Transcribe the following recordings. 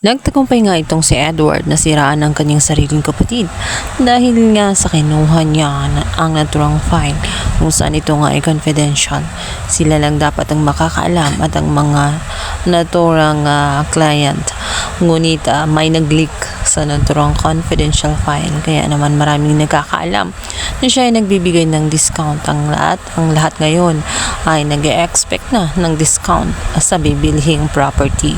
Nagtagumpay nga itong si Edward na siraan ang kanyang sariling kapatid dahil nga sa kinuha niya ang naturang file kung saan ito nga ay confidential. Sila lang dapat ang makakaalam at ang mga naturang client. Ngunit may nag-leak sa naturang confidential file kaya naman maraming nagkakaalam na siya ay nagbibigay ng discount. Ang lahat ngayon ay nag-e-expect na ng discount sa bibilhing property.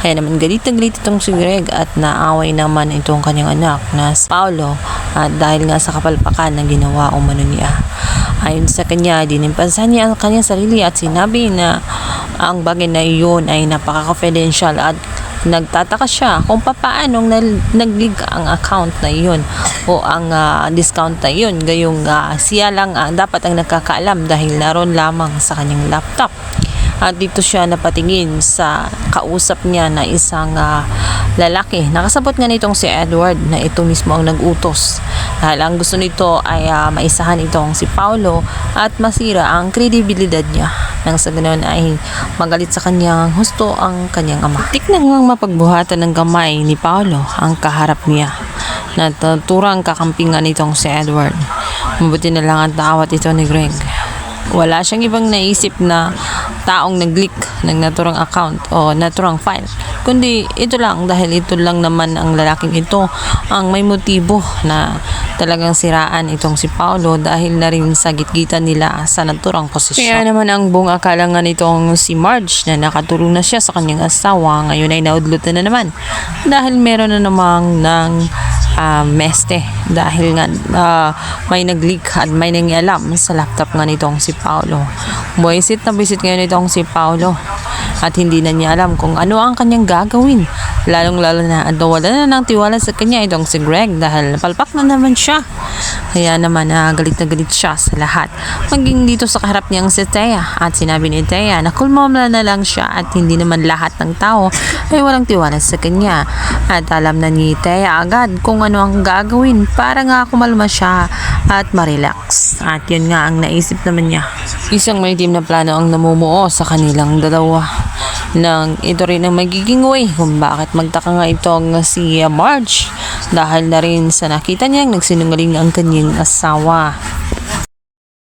Kaya naman galit na galit itong si Greg at naaway naman itong kanyang anak na si Paolo dahil nga sa kapalpakan na ginawa umano niya. Ayon sa kanya, dinimpansan niya ang kanyang sarili at sinabi na ang bagay na iyon ay napaka-confidential at nagtataka siya kung paano nag-leak ang account na iyon o ang discount na iyon. Gayong siya lang dapat ang nakakaalam dahil naroon lamang sa kanyang laptop. At dito siya napatingin sa kausap niya na isang lalaki. Nakasabot nga nitong si Edward na ito mismo ang nag-utos. Dahil ang gusto nito ay maisahan itong si Paolo at masira ang kredibilidad niya. Nang sa ganoon ay magalit sa kanyang husto ang kanyang ama. Tik na ngang mapagbuhatan ng gamay ni Paolo ang kaharap niya. Naturang kakampingan nitong si Edward. Mabuti na lang ang tawat ito ni Greg. Wala siyang ibang naisip na taong nag-leak ng naturang account o naturang file, kundi ito lang dahil ito lang naman ang lalaking ito ang may motibo na talagang siraan itong si Paolo dahil na rin sa gitgitan nila sa naturang posisyon. Kaya naman ang buong akala nga nitong si Marge na nakatulong na siya sa kanyang asawa ngayon ay naudlot na naman dahil meron na namang ng meste dahil nga may nag-leak at may nangialam sa laptop nga nitong si Paolo. Buwisit na buwisit ngayon itong si Paolo at hindi na niya alam kung ano ang kanyang gagawin. Lalong-lalo na at wala na ng tiwala sa kanya itong si Greg dahil napalpak na naman siya. Kaya naman galit na galit siya sa lahat. Maging dito sa kaharap niyang si Thea at sinabi ni Thea na kulmamla na lang siya at hindi naman lahat ng tao ay walang tiwala sa kanya. At alam na ni Thea agad kung ano ang gagawin para nga kumalma siya at ma-relax. At yun nga ang naisip naman niya. Isang may team na plano ang namumuo sa kanilang dalawa. Nang ito rin ang magiging way kung bakit magtaka nga itong si Marge dahil na rin sa nakita niyang nagsinungaling ang kanyang asawa.